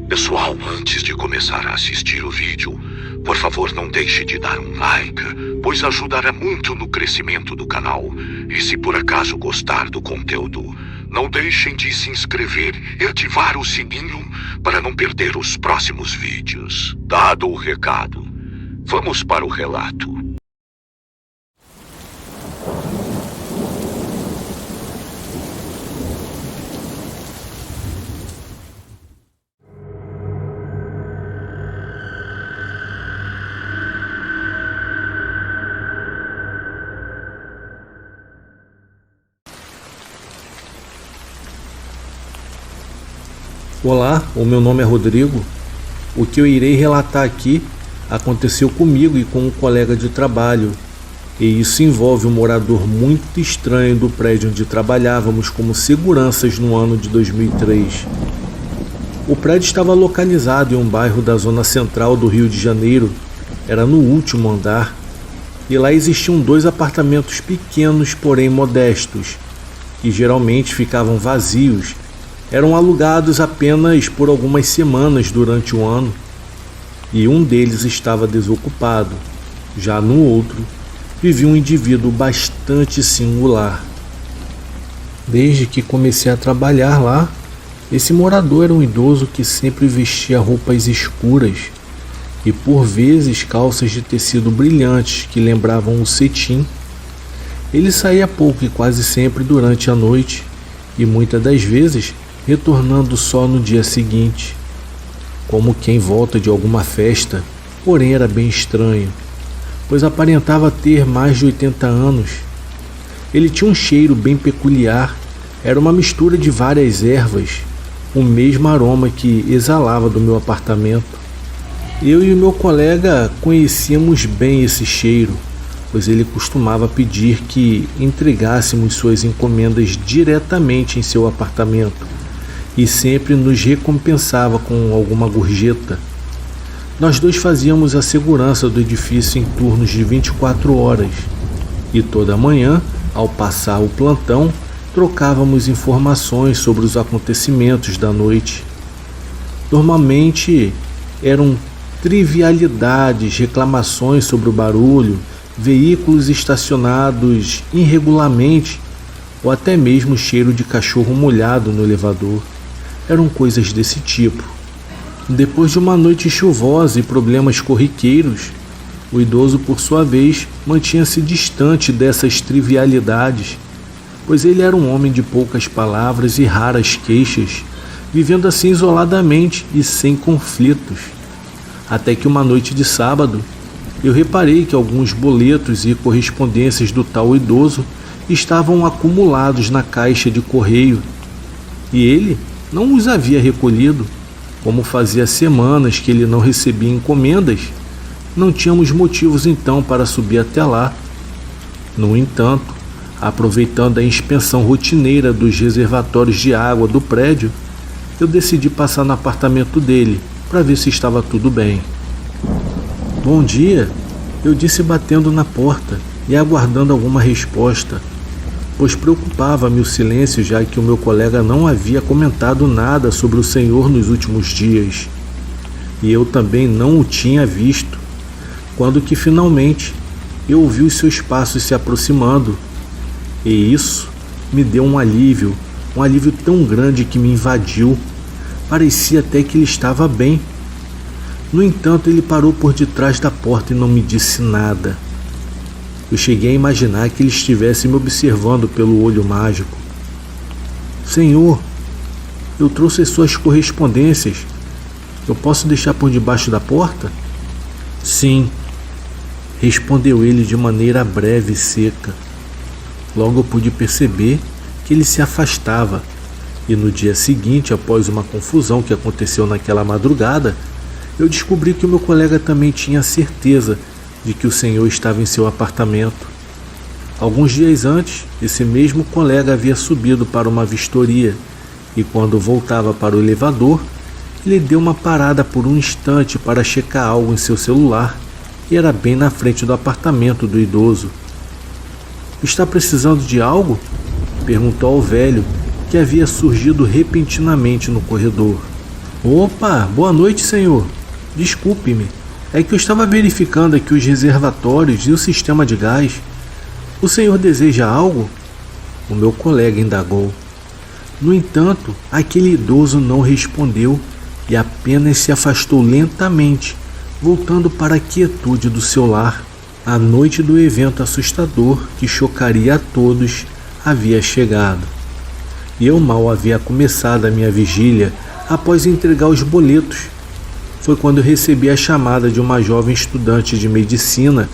Pessoal, antes de começar a assistir o vídeo, por favor não deixe de dar um like, pois ajudará muito no crescimento do canal. E se por acaso gostar do conteúdo, não deixem de se inscrever e ativar o sininho para não perder os próximos vídeos. Dado o recado, vamos para o relato. Olá, o meu nome é Rodrigo. O que eu irei relatar aqui aconteceu comigo e com um colega de trabalho, e isso envolve um morador muito estranho do prédio onde trabalhávamos como seguranças no ano de 2003. O prédio estava localizado em um bairro da zona central do Rio de Janeiro, era no último andar, e lá existiam 2 apartamentos pequenos, porém modestos, que geralmente ficavam vazios. Eram alugados apenas por algumas semanas durante o ano, e um deles estava desocupado. Já no outro, vivia um indivíduo bastante singular. Desde que comecei a trabalhar lá, esse morador era um idoso que sempre vestia roupas escuras e por vezes calças de tecido brilhantes que lembravam o cetim. Ele saía pouco e quase sempre durante a noite, e muitas das vezes retornando só no dia seguinte, como quem volta de alguma festa. Porém era bem estranho, pois aparentava ter mais de 80 anos. Ele tinha um cheiro bem peculiar, era uma mistura de várias ervas, o mesmo aroma que exalava do meu apartamento. Eu e o meu colega conhecíamos bem esse cheiro, pois ele costumava pedir que entregássemos suas encomendas diretamente em seu apartamento, e sempre nos recompensava com alguma gorjeta. Nós 2 fazíamos a segurança do edifício em turnos de 24 horas, e toda manhã, ao passar o plantão, trocávamos informações sobre os acontecimentos da noite. Normalmente eram trivialidades, reclamações sobre o barulho, veículos estacionados irregularmente ou até mesmo cheiro de cachorro molhado no elevador. Eram coisas desse tipo. Depois de uma noite chuvosa e problemas corriqueiros, o idoso, por sua vez, mantinha-se distante dessas trivialidades, pois ele era um homem de poucas palavras e raras queixas, vivendo assim isoladamente e sem conflitos. Até que uma noite de sábado, eu reparei que alguns boletos e correspondências do tal idoso estavam acumulados na caixa de correio, e ele não os havia recolhido. Como fazia semanas que ele não recebia encomendas, não tínhamos motivos então para subir até lá. No entanto, aproveitando a inspeção rotineira dos reservatórios de água do prédio, eu decidi passar no apartamento dele para ver se estava tudo bem. "Bom dia", eu disse batendo na porta e aguardando alguma resposta, pois preocupava-me o silêncio, já que o meu colega não havia comentado nada sobre o senhor nos últimos dias, e eu também não o tinha visto, quando que finalmente eu ouvi os seus passos se aproximando, e isso me deu um alívio tão grande que me invadiu. Parecia até que ele estava bem. No entanto, ele parou por detrás da porta e não me disse nada. Eu cheguei a imaginar que ele estivesse me observando pelo olho mágico. "Senhor, eu trouxe as suas correspondências. Eu posso deixar por debaixo da porta?" "Sim", respondeu ele de maneira breve e seca. Logo eu pude perceber que ele se afastava, e no dia seguinte, após uma confusão que aconteceu naquela madrugada, eu descobri que o meu colega também tinha certeza de que o senhor estava em seu apartamento. Alguns dias antes, esse mesmo colega havia subido para uma vistoria, e quando voltava para o elevador, ele deu uma parada por um instante para checar algo em seu celular, e era bem na frente do apartamento do idoso. "Está precisando de algo?", perguntou ao velho, que havia surgido repentinamente no corredor. Opa, boa noite, senhor. Desculpe-me, é que eu estava verificando aqui os reservatórios e o sistema de gás. O senhor deseja algo? O meu colega indagou. No entanto, aquele idoso não respondeu e apenas se afastou lentamente, voltando para a quietude do seu lar. A noite do evento assustador que chocaria a todos havia chegado. E eu mal havia começado a minha vigília após entregar os boletos. Foi quando eu recebi a chamada de uma jovem estudante de medicina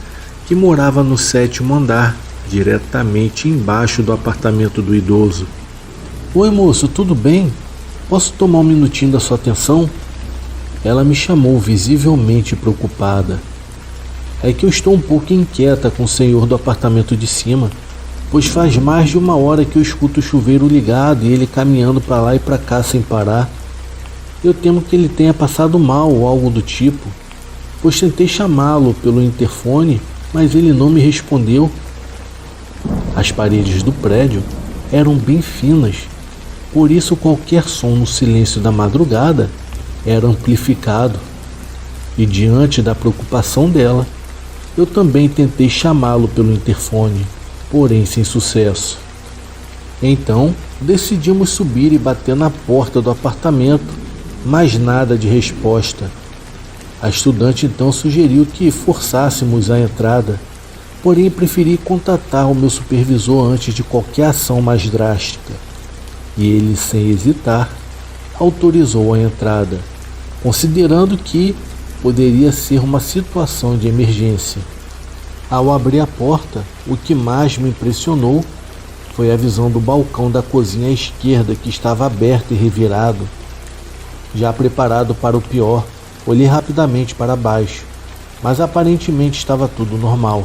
que morava no 7º andar, diretamente embaixo do apartamento do idoso. Oi, moço, tudo bem? Posso tomar um minutinho da sua atenção? Ela me chamou visivelmente preocupada. É que eu estou um pouco inquieta com o senhor do apartamento de cima, pois faz mais de 1 hora que eu escuto o chuveiro ligado e ele caminhando para lá e para cá sem parar. Eu temo que ele tenha passado mal ou algo do tipo, pois tentei chamá-lo pelo interfone, mas ele não me respondeu. As paredes do prédio eram bem finas, por isso qualquer som no silêncio da madrugada era amplificado. E diante da preocupação dela, eu também tentei chamá-lo pelo interfone, porém sem sucesso. Então, decidimos subir e bater na porta do apartamento, mas nada de resposta. A estudante então sugeriu que forçássemos a entrada, porém preferi contatar o meu supervisor antes de qualquer ação mais drástica. E ele, sem hesitar, autorizou a entrada, considerando que poderia ser uma situação de emergência. Ao abrir a porta, o que mais me impressionou foi a visão do balcão da cozinha à esquerda, que estava aberto e revirado. Já preparado para o pior, olhei rapidamente para baixo, mas aparentemente estava tudo normal.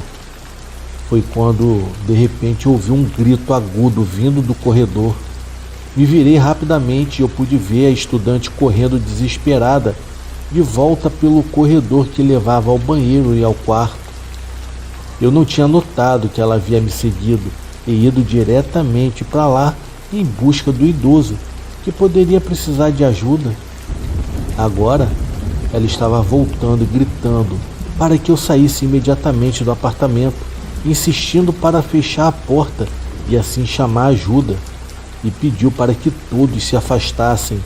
Foi quando, de repente, ouvi um grito agudo vindo do corredor. Me virei rapidamente e eu pude ver a estudante correndo desesperada de volta pelo corredor que levava ao banheiro e ao quarto. Eu não tinha notado que ela havia me seguido e ido diretamente para lá em busca do idoso, que poderia precisar de ajuda. Agora, ela estava voltando e gritando para que eu saísse imediatamente do apartamento, insistindo para fechar a porta e assim chamar ajuda, e pediu para que todos se afastassem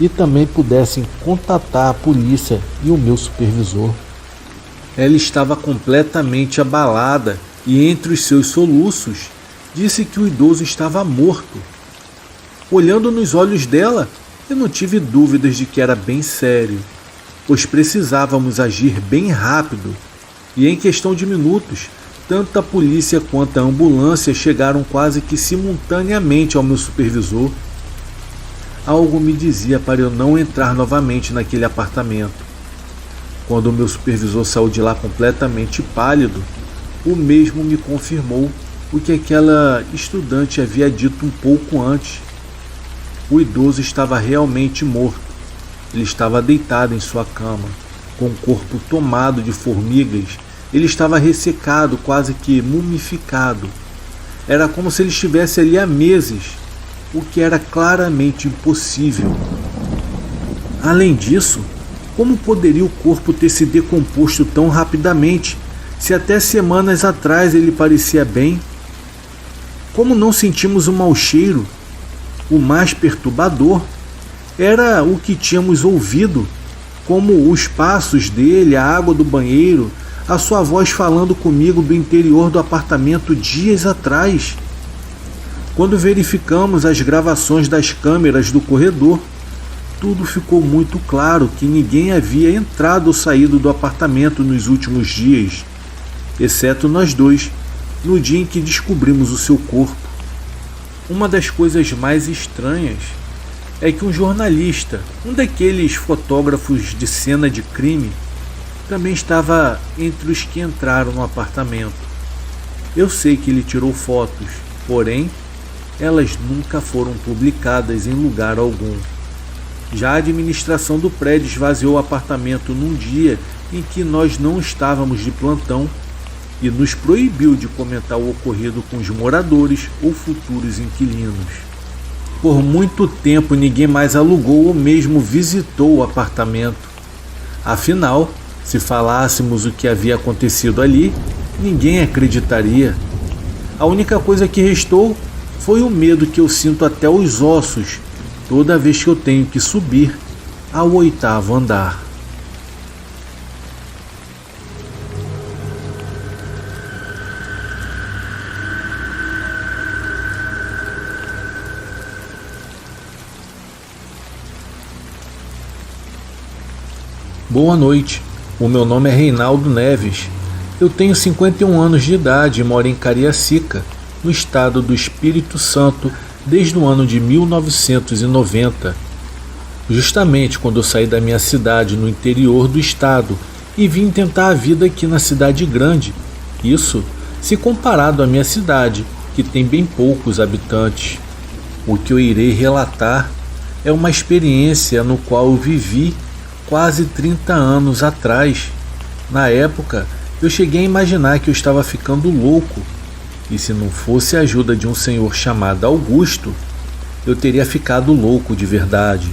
e também pudessem contatar a polícia e o meu supervisor. Ela estava completamente abalada e, entre os seus soluços, disse que o idoso estava morto. Olhando nos olhos dela, eu não tive dúvidas de que era bem sério, pois precisávamos agir bem rápido, e em questão de minutos, tanto a polícia quanto a ambulância chegaram quase que simultaneamente ao meu supervisor. Algo me dizia para eu não entrar novamente naquele apartamento. Quando o meu supervisor saiu de lá completamente pálido, o mesmo me confirmou o que aquela estudante havia dito um pouco antes. O idoso estava realmente morto. Ele estava deitado em sua cama, com o corpo tomado de formigas. Ele estava ressecado, quase que mumificado. Era como se ele estivesse ali há meses, o que era claramente impossível. Além disso, como poderia o corpo ter se decomposto tão rapidamente, se até semanas atrás ele parecia bem? Como não sentimos o mau cheiro? O mais perturbador era o que tínhamos ouvido, como os passos dele, a água do banheiro, a sua voz falando comigo do interior do apartamento dias atrás. Quando verificamos as gravações das câmeras do corredor, tudo ficou muito claro que ninguém havia entrado ou saído do apartamento nos últimos dias, exceto nós dois, no dia em que descobrimos o seu corpo. Uma das coisas mais estranhas é que um jornalista, um daqueles fotógrafos de cena de crime, também estava entre os que entraram no apartamento. Eu sei que ele tirou fotos, porém, elas nunca foram publicadas em lugar algum. Já a administração do prédio esvaziou o apartamento num dia em que nós não estávamos de plantão e nos proibiu de comentar o ocorrido com os moradores ou futuros inquilinos. Por muito tempo ninguém mais alugou ou mesmo visitou o apartamento. Afinal, se falássemos o que havia acontecido ali, ninguém acreditaria. A única coisa que restou foi o medo que eu sinto até os ossos toda vez que eu tenho que subir ao 8º andar. Boa noite, o meu nome é Reinaldo Neves. Eu tenho 51 anos de idade e moro em Cariacica, no estado do Espírito Santo, desde o ano de 1990. Justamente quando eu saí da minha cidade no interior do estado e vim tentar a vida aqui na cidade grande. Isso se comparado à minha cidade, que tem bem poucos habitantes. O que eu irei relatar é uma experiência no qual eu vivi quase 30 anos atrás. Na época, eu cheguei a imaginar que eu estava ficando louco, e se não fosse a ajuda de um senhor chamado Augusto, eu teria ficado louco de verdade.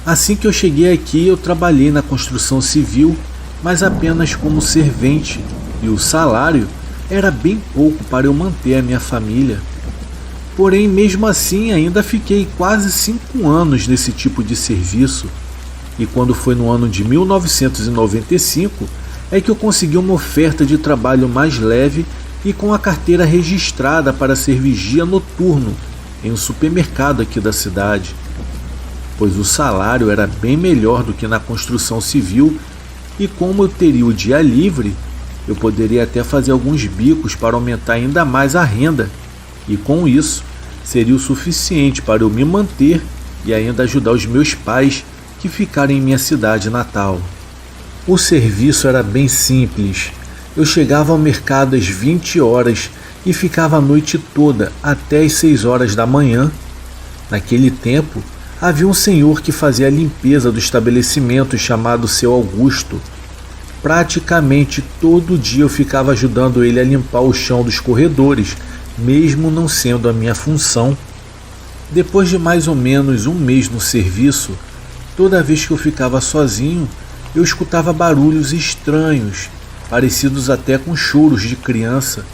Assim que eu cheguei aqui, eu trabalhei na construção civil, mas apenas como servente, e o salário era bem pouco para eu manter a minha família. Porém, mesmo assim, ainda fiquei quase 5 anos nesse tipo de serviço. E quando foi no ano de 1995 é que eu consegui uma oferta de trabalho mais leve e com a carteira registrada para ser vigia noturno em um supermercado aqui da cidade, pois o salário era bem melhor do que na construção civil e como eu teria o dia livre, eu poderia até fazer alguns bicos para aumentar ainda mais a renda e com isso seria o suficiente para eu me manter e ainda ajudar os meus pais que ficaram em minha cidade natal. O serviço era bem simples. Eu chegava ao mercado às 20 horas e ficava a noite toda até às 6 horas da manhã. Naquele tempo, havia um senhor que fazia a limpeza do estabelecimento chamado Seu Augusto. Praticamente todo dia eu ficava ajudando ele a limpar o chão dos corredores, mesmo não sendo a minha função. Depois de mais ou menos um mês no serviço, toda vez que eu ficava sozinho, eu escutava barulhos estranhos, parecidos até com choros de criança.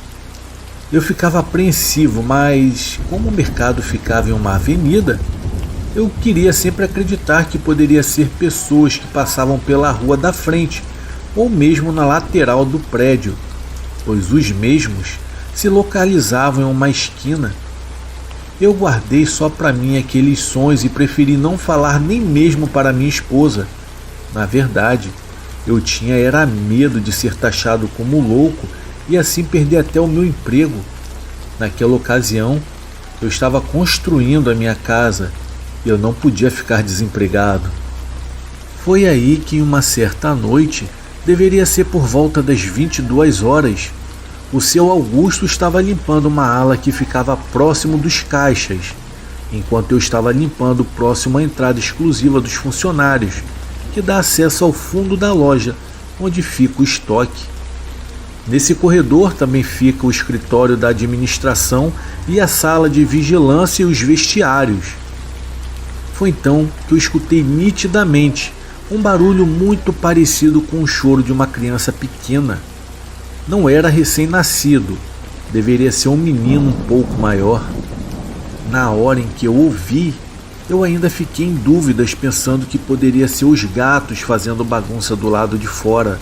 Eu ficava apreensivo, mas como o mercado ficava em uma avenida, eu queria sempre acreditar que poderia ser pessoas que passavam pela rua da frente ou mesmo na lateral do prédio, pois os mesmos se localizavam em uma esquina. Eu guardei só para mim aqueles sonhos e preferi não falar nem mesmo para minha esposa. Na verdade, eu tinha era medo de ser taxado como louco e assim perder até o meu emprego. Naquela ocasião, eu estava construindo a minha casa e eu não podia ficar desempregado. Foi aí que em uma certa noite, deveria ser por volta das 22 horas, o Seu Augusto estava limpando uma ala que ficava próximo dos caixas, enquanto eu estava limpando próximo à entrada exclusiva dos funcionários, que dá acesso ao fundo da loja, onde fica o estoque. Nesse corredor também fica o escritório da administração e a sala de vigilância e os vestiários. Foi então que eu escutei nitidamente um barulho muito parecido com o choro de uma criança pequena. Não era recém-nascido, deveria ser um menino um pouco maior. Na hora em que eu ouvi, eu ainda fiquei em dúvidas pensando que poderia ser os gatos fazendo bagunça do lado de fora,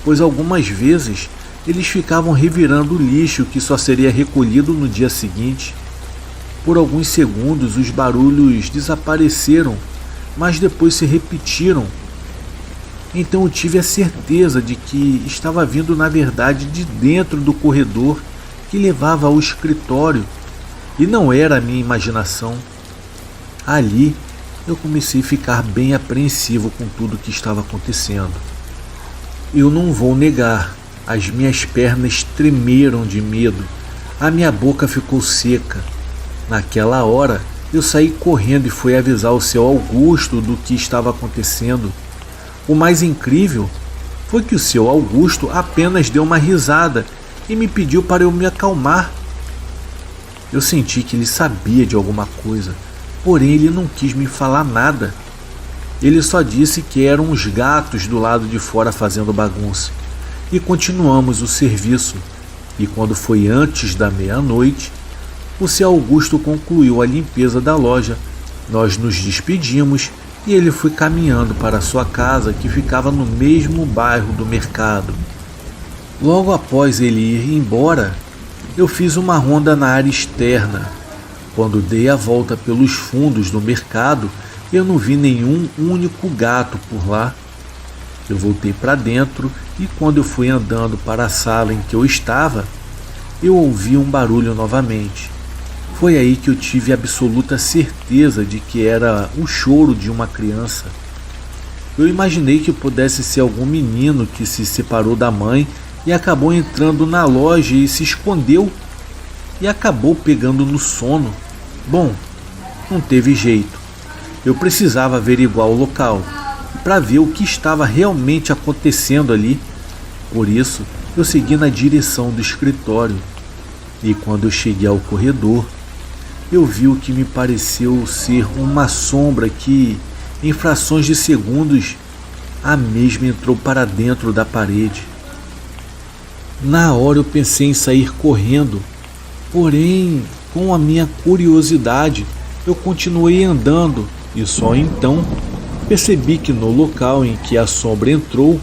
pois algumas vezes eles ficavam revirando o lixo que só seria recolhido no dia seguinte. Por alguns segundos os barulhos desapareceram, mas depois se repetiram. Então eu tive a certeza de que estava vindo na verdade de dentro do corredor que levava ao escritório e não era a minha imaginação. Ali eu comecei a ficar bem apreensivo com tudo o que estava acontecendo. Eu não vou negar, as minhas pernas tremeram de medo, a minha boca ficou seca. Naquela hora eu saí correndo e fui avisar o Seu Augusto do que estava acontecendo. O mais incrível foi que o Seu Augusto apenas deu uma risada e me pediu para eu me acalmar. Eu senti que ele sabia de alguma coisa, porém ele não quis me falar nada. Ele só disse que eram os gatos do lado de fora fazendo bagunça. E continuamos o serviço. E quando foi antes da meia-noite, o seu Augusto concluiu a limpeza da loja. Nós nos despedimos e ele foi caminhando para sua casa, que ficava no mesmo bairro do mercado. Logo após ele ir embora, eu fiz uma ronda na área externa. Quando dei a volta pelos fundos do mercado, eu não vi nenhum único gato por lá. Eu voltei para dentro e quando eu fui andando para a sala em que eu estava, eu ouvi um barulho novamente. Foi aí que eu tive absoluta certeza de que era o choro de uma criança. Eu imaginei que pudesse ser algum menino que se separou da mãe e acabou entrando na loja e se escondeu e acabou pegando no sono. Bom, não teve jeito. Eu precisava averiguar o local para ver o que estava realmente acontecendo ali. Por isso, eu segui na direção do escritório. E quando eu cheguei ao corredor, eu vi o que me pareceu ser uma sombra que, em frações de segundos, a mesma entrou para dentro da parede. Na hora eu pensei em sair correndo, porém, com a minha curiosidade, eu continuei andando e só então percebi que no local em que a sombra entrou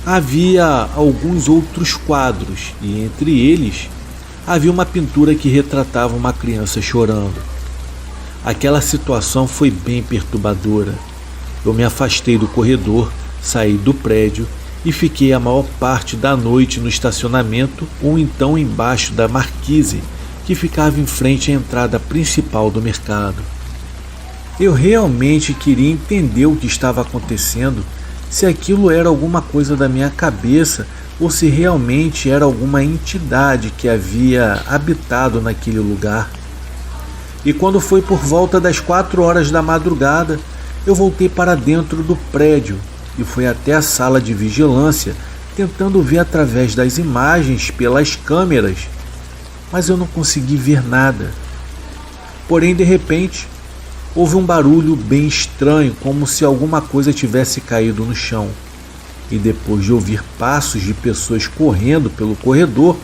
havia alguns outros quadros e entre eles havia uma pintura que retratava uma criança chorando. Aquela situação foi bem perturbadora. Eu me afastei do corredor, saí do prédio e fiquei a maior parte da noite no estacionamento ou então embaixo da marquise que ficava em frente à entrada principal do mercado. Eu realmente queria entender o que estava acontecendo, se aquilo era alguma coisa da minha cabeça ou se realmente era alguma entidade que havia habitado naquele lugar. E quando foi por volta das 4 horas da madrugada, eu voltei para dentro do prédio e fui até a sala de vigilância, tentando ver através das imagens pelas câmeras, mas eu não consegui ver nada. Porém, de repente, houve um barulho bem estranho, como se alguma coisa tivesse caído no chão. E depois de ouvir passos de pessoas correndo pelo corredor,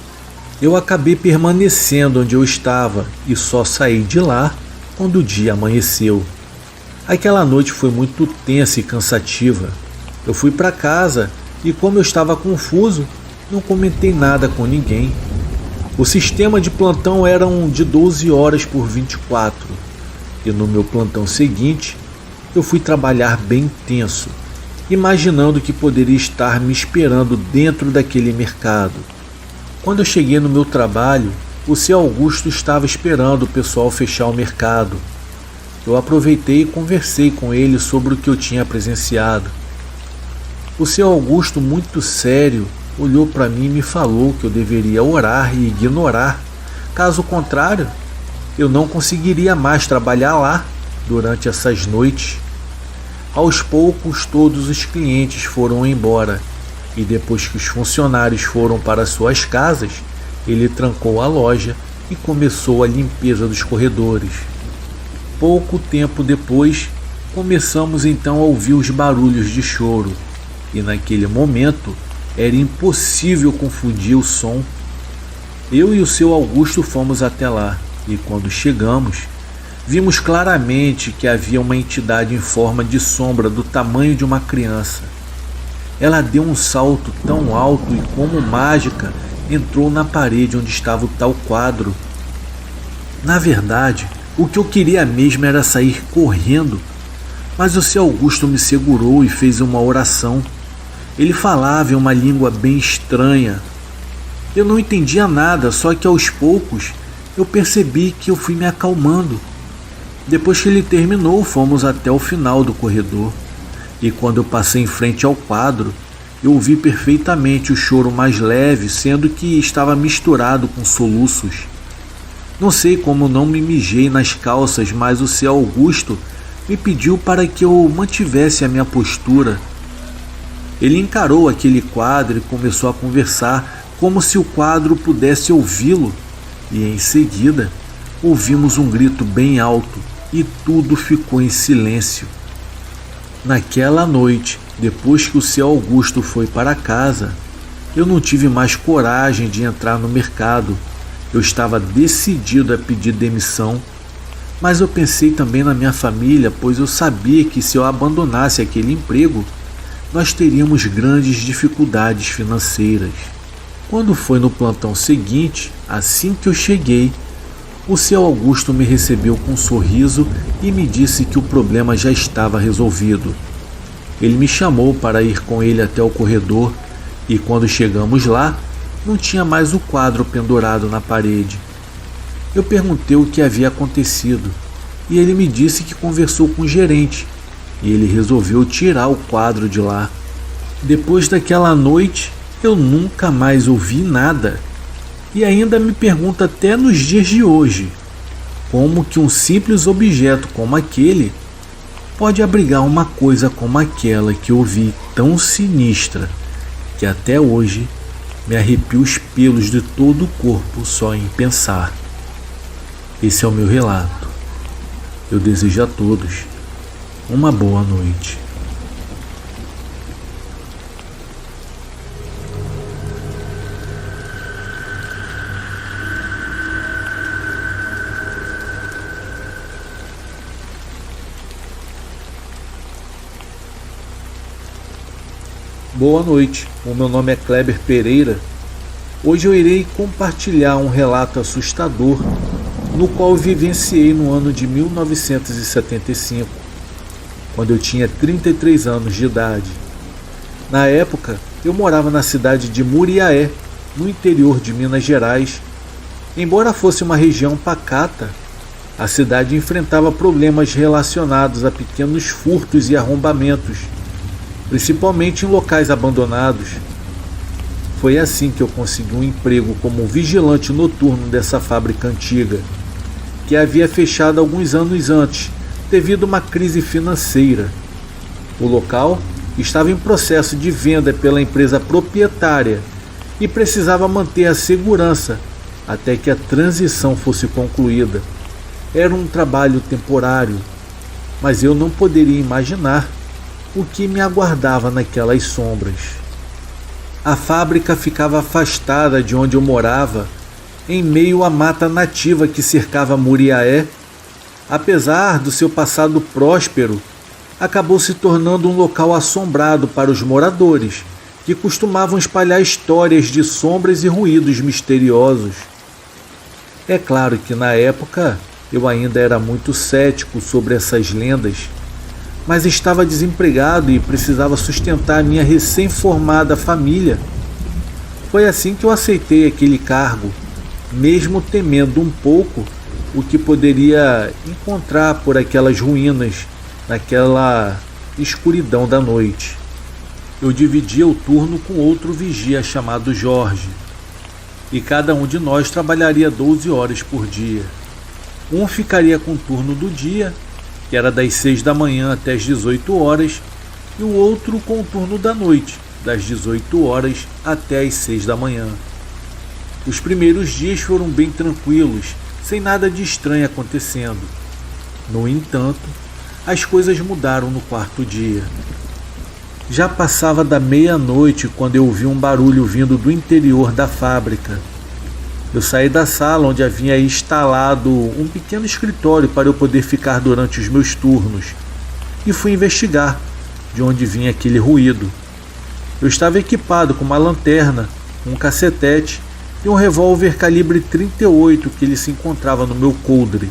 eu acabei permanecendo onde eu estava e só saí de lá quando o dia amanheceu. Aquela noite foi muito tensa e cansativa. Eu fui para casa e, como eu estava confuso, não comentei nada com ninguém. O sistema de plantão era de 12 horas por 24. E no meu plantão seguinte, eu fui trabalhar bem tenso, imaginando que poderia estar me esperando dentro daquele mercado. Quando eu cheguei no meu trabalho, o seu Augusto estava esperando o pessoal fechar o mercado. Eu aproveitei e conversei com ele sobre o que eu tinha presenciado. O seu Augusto, muito sério, olhou para mim e me falou que eu deveria orar e ignorar. Caso contrário, eu não conseguiria mais trabalhar lá durante essas noites. Aos poucos, todos os clientes foram embora e depois que os funcionários foram para suas casas, ele trancou a loja e começou a limpeza dos corredores. Pouco tempo depois, começamos então a ouvir os barulhos de choro e naquele momento era impossível confundir o som. Eu e o seu Augusto fomos até lá e quando chegamos, vimos claramente que havia uma entidade em forma de sombra do tamanho de uma criança. Ela deu um salto tão alto e, como mágica, entrou na parede onde estava o tal quadro. Na verdade, o que eu queria mesmo era sair correndo, mas o seu Augusto me segurou e fez uma oração. Ele falava em uma língua bem estranha. Eu não entendia nada, só que aos poucos eu percebi que eu fui me acalmando. Depois que ele terminou, fomos até o final do corredor. E quando eu passei em frente ao quadro, eu ouvi perfeitamente o choro mais leve, sendo que estava misturado com soluços. Não sei como não me mijei nas calças, mas o seu Augusto me pediu para que eu mantivesse a minha postura. Ele encarou aquele quadro e começou a conversar, como se o quadro pudesse ouvi-lo. E em seguida, ouvimos um grito bem alto, e tudo ficou em silêncio. Naquela noite, depois que o seu Augusto foi para casa, eu não tive mais coragem de entrar no mercado. Eu estava decidido a pedir demissão, mas eu pensei também na minha família, pois eu sabia que se eu abandonasse aquele emprego, nós teríamos grandes dificuldades financeiras. Quando foi no plantão seguinte, assim que eu cheguei, o seu Augusto me recebeu com um sorriso e me disse que o problema já estava resolvido. Ele me chamou para ir com ele até o corredor e quando chegamos lá, não tinha mais o quadro pendurado na parede. Eu perguntei o que havia acontecido e ele me disse que conversou com o gerente e ele resolveu tirar o quadro de lá. Depois daquela noite, eu nunca mais ouvi nada. E ainda me pergunta até nos dias de hoje, como que um simples objeto como aquele pode abrigar uma coisa como aquela que eu vi tão sinistra, que até hoje me arrepio os pelos de todo o corpo só em pensar. Esse é o meu relato. Eu desejo a todos uma boa noite. Boa noite, o meu nome é Kleber Pereira. Hoje eu irei compartilhar um relato assustador no qual eu vivenciei no ano de 1975, quando eu tinha 33 anos de idade. Na época, eu morava na cidade de Muriaé, no interior de Minas Gerais. Embora fosse uma região pacata, a cidade enfrentava problemas relacionados a pequenos furtos e arrombamentos, principalmente em locais abandonados. Foi assim que eu consegui um emprego como vigilante noturno dessa fábrica antiga, que havia fechado alguns anos antes, devido a uma crise financeira. O local estava em processo de venda pela empresa proprietária e precisava manter a segurança até que a transição fosse concluída. Era um trabalho temporário, mas eu não poderia imaginar o que me aguardava naquelas sombras. A fábrica ficava afastada de onde eu morava, em meio à mata nativa que cercava Muriaé. Apesar do seu passado próspero, acabou se tornando um local assombrado para os moradores, que costumavam espalhar histórias de sombras e ruídos misteriosos. É claro que na época eu ainda era muito cético sobre essas lendas, mas estava desempregado e precisava sustentar minha recém-formada família. Foi assim que eu aceitei aquele cargo, mesmo temendo um pouco o que poderia encontrar por aquelas ruínas, naquela escuridão da noite. Eu dividia o turno com outro vigia chamado Jorge, e cada um de nós trabalharia 12 horas por dia. Um ficaria com o turno do dia, que era das 6 da manhã até as 18 horas, e o outro com o turno da noite, das 18 horas até as 6 da manhã. Os primeiros dias foram bem tranquilos, sem nada de estranho acontecendo. No entanto, as coisas mudaram no quarto dia. Já passava da meia-noite quando eu ouvi um barulho vindo do interior da fábrica. Eu saí da sala onde havia instalado um pequeno escritório para eu poder ficar durante os meus turnos e fui investigar de onde vinha aquele ruído. Eu estava equipado com uma lanterna, um cacetete e um revólver calibre 38 que ele se encontrava no meu coldre.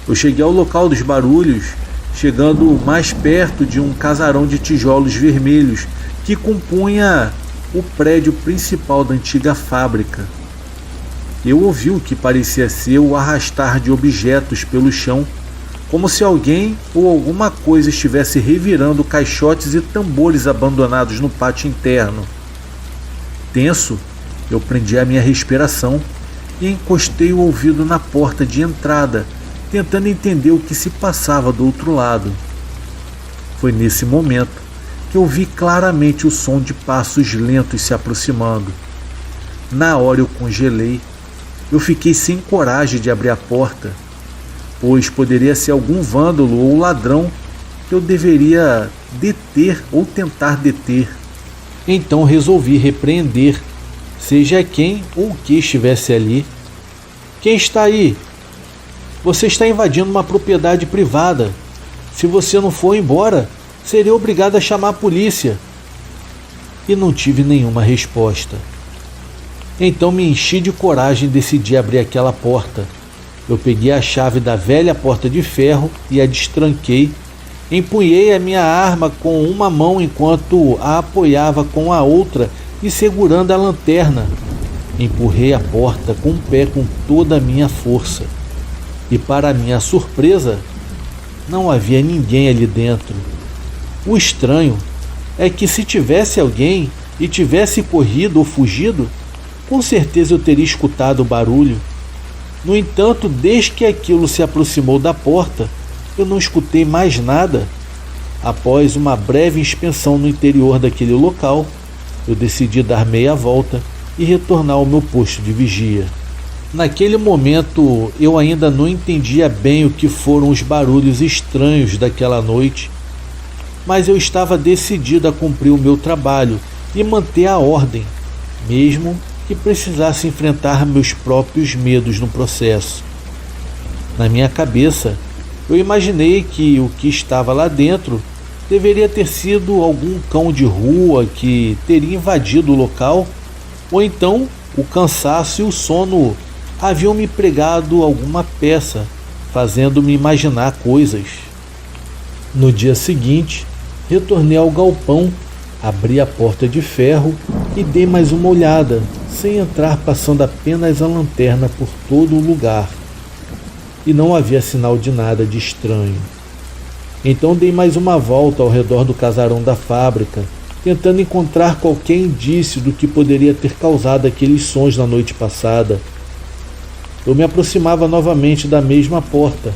Eu cheguei ao local dos barulhos, chegando mais perto de um casarão de tijolos vermelhos que compunha o prédio principal da antiga fábrica. Eu ouvi o que parecia ser o arrastar de objetos pelo chão, como se alguém ou alguma coisa estivesse revirando caixotes e tambores abandonados no pátio interno. Tenso, eu prendi a minha respiração e encostei o ouvido na porta de entrada, tentando entender o que se passava do outro lado. Foi nesse momento que eu vi claramente o som de passos lentos se aproximando. Na hora eu congelei. Eu fiquei sem coragem de abrir a porta, pois poderia ser algum vândalo ou ladrão que eu deveria deter ou tentar deter. Então resolvi repreender, seja quem ou o que estivesse ali. Quem está aí? Você está invadindo uma propriedade privada. Se você não for embora, serei obrigado a chamar a polícia. E não tive nenhuma resposta. Então me enchi de coragem e decidi abrir aquela porta. Eu peguei a chave da velha porta de ferro e a destranquei. Empunhei a minha arma com uma mão enquanto a apoiava com a outra e segurando a lanterna. Empurrei a porta com o pé com toda a minha força. E para minha surpresa, não havia ninguém ali dentro. O estranho é que se tivesse alguém e tivesse corrido ou fugido, com certeza eu teria escutado o barulho. No entanto, desde que aquilo se aproximou da porta, eu não escutei mais nada. Após uma breve inspeção no interior daquele local, eu decidi dar meia volta e retornar ao meu posto de vigia. Naquele momento, eu ainda não entendia bem o que foram os barulhos estranhos daquela noite, mas eu estava decidido a cumprir o meu trabalho e manter a ordem, mesmo que precisasse enfrentar meus próprios medos no processo. Na minha cabeça, eu imaginei que o que estava lá dentro deveria ter sido algum cão de rua que teria invadido o local, ou então o cansaço e o sono haviam me pregado alguma peça, fazendo-me imaginar coisas. No dia seguinte, retornei ao galpão, abri a porta de ferro e dei mais uma olhada, sem entrar, passando apenas a lanterna por todo o lugar. E não havia sinal de nada de estranho. Então dei mais uma volta ao redor do casarão da fábrica, tentando encontrar qualquer indício do que poderia ter causado aqueles sons na noite passada. Eu me aproximava novamente da mesma porta,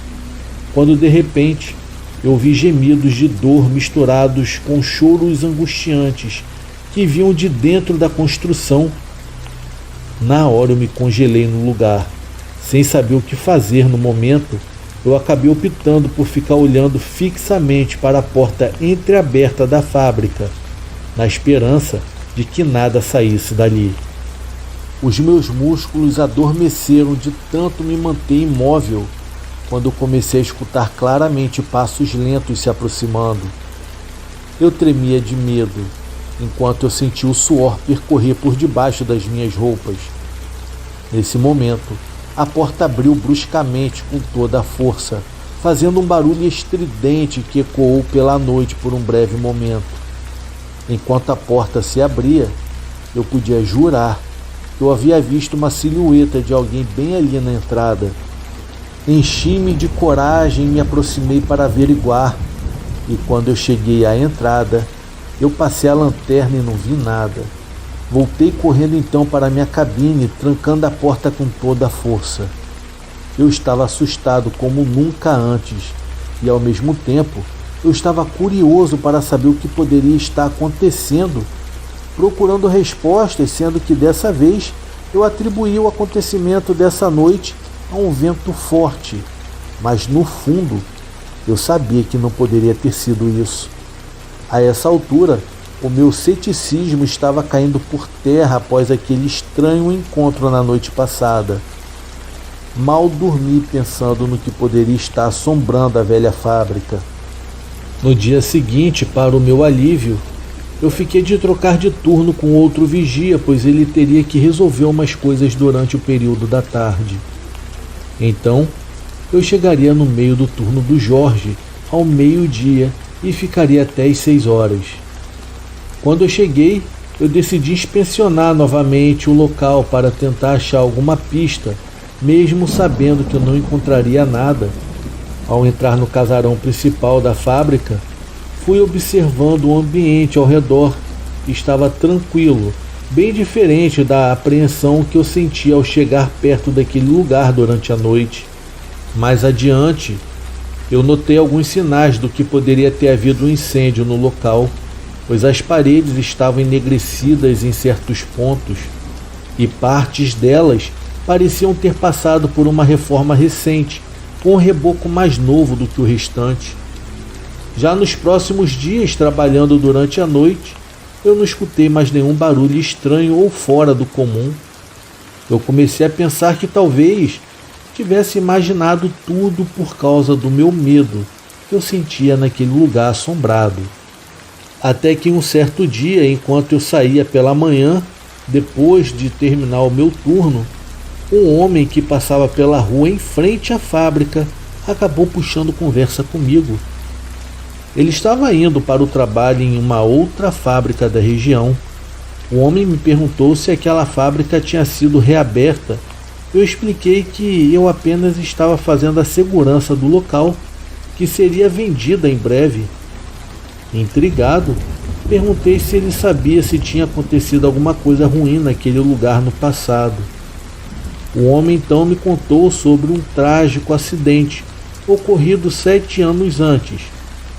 quando de repente eu ouvi gemidos de dor misturados com choros angustiantes que vinham de dentro da construção. Na hora eu me congelei no lugar. Sem saber o que fazer no momento, eu acabei optando por ficar olhando fixamente para a porta entreaberta da fábrica, na esperança de que nada saísse dali. Os meus músculos adormeceram de tanto me manter imóvel, quando eu comecei a escutar claramente passos lentos se aproximando. Eu tremia de medo, enquanto eu sentia o suor percorrer por debaixo das minhas roupas. Nesse momento, a porta abriu bruscamente com toda a força, fazendo um barulho estridente que ecoou pela noite por um breve momento. Enquanto a porta se abria, eu podia jurar que eu havia visto uma silhueta de alguém bem ali na entrada. Enchi-me de coragem e me aproximei para averiguar, e quando eu cheguei à entrada, eu passei a lanterna e não vi nada. Voltei correndo então para minha cabine, trancando a porta com toda a força. Eu estava assustado como nunca antes, e ao mesmo tempo eu estava curioso para saber o que poderia estar acontecendo, procurando respostas, sendo que dessa vez eu atribuí o acontecimento dessa noite a um vento forte, mas no fundo eu sabia que não poderia ter sido isso. A essa altura, o meu ceticismo estava caindo por terra após aquele estranho encontro na noite passada. Mal dormi pensando no que poderia estar assombrando a velha fábrica. No dia seguinte, para o meu alívio, eu fiquei de trocar de turno com outro vigia, pois ele teria que resolver umas coisas durante o período da tarde. Então, eu chegaria no meio do turno do Jorge, ao meio-dia, e ficaria até às 6 horas. Quando eu cheguei, eu decidi inspecionar novamente o local para tentar achar alguma pista, mesmo sabendo que eu não encontraria nada. Ao entrar no casarão principal da fábrica, fui observando o ambiente ao redor. Estava tranquilo, bem diferente da apreensão que eu senti ao chegar perto daquele lugar durante a noite. Mais adiante, eu notei alguns sinais do que poderia ter havido um incêndio no local, pois as paredes estavam enegrecidas em certos pontos e partes delas pareciam ter passado por uma reforma recente, com um reboco mais novo do que o restante. Já nos próximos dias, trabalhando durante a noite, eu não escutei mais nenhum barulho estranho ou fora do comum. Eu comecei a pensar que talvez tivesse imaginado tudo por causa do meu medo que eu sentia naquele lugar assombrado. Até que um certo dia, enquanto eu saía pela manhã, depois de terminar o meu turno, um homem que passava pela rua em frente à fábrica acabou puxando conversa comigo. Ele estava indo para o trabalho em uma outra fábrica da região. O homem me perguntou se aquela fábrica tinha sido reaberta. Eu expliquei que eu apenas estava fazendo a segurança do local, que seria vendida em breve. Intrigado, perguntei se ele sabia se tinha acontecido alguma coisa ruim naquele lugar no passado. O homem então me contou sobre um trágico acidente ocorrido 7 anos antes,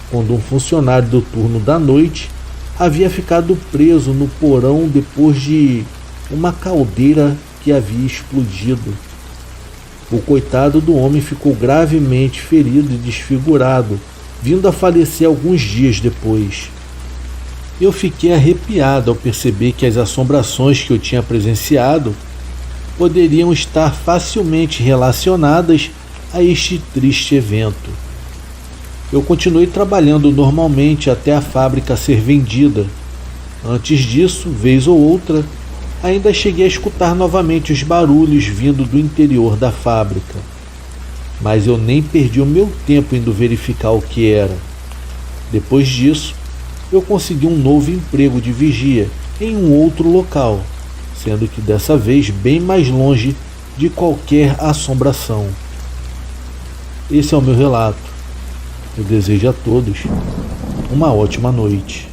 quando um funcionário do turno da noite havia ficado preso no porão depois de uma caldeira que havia explodido. O coitado do homem ficou gravemente ferido e desfigurado, vindo a falecer alguns dias depois. Eu fiquei arrepiado ao perceber que as assombrações que eu tinha presenciado poderiam estar facilmente relacionadas a este triste evento. Eu continuei trabalhando normalmente até a fábrica ser vendida. Antes disso, vez ou outra, ainda cheguei a escutar novamente os barulhos vindo do interior da fábrica. Mas eu nem perdi o meu tempo indo verificar o que era. Depois disso, eu consegui um novo emprego de vigia em um outro local, sendo que dessa vez bem mais longe de qualquer assombração. Esse é o meu relato. Eu desejo a todos uma ótima noite.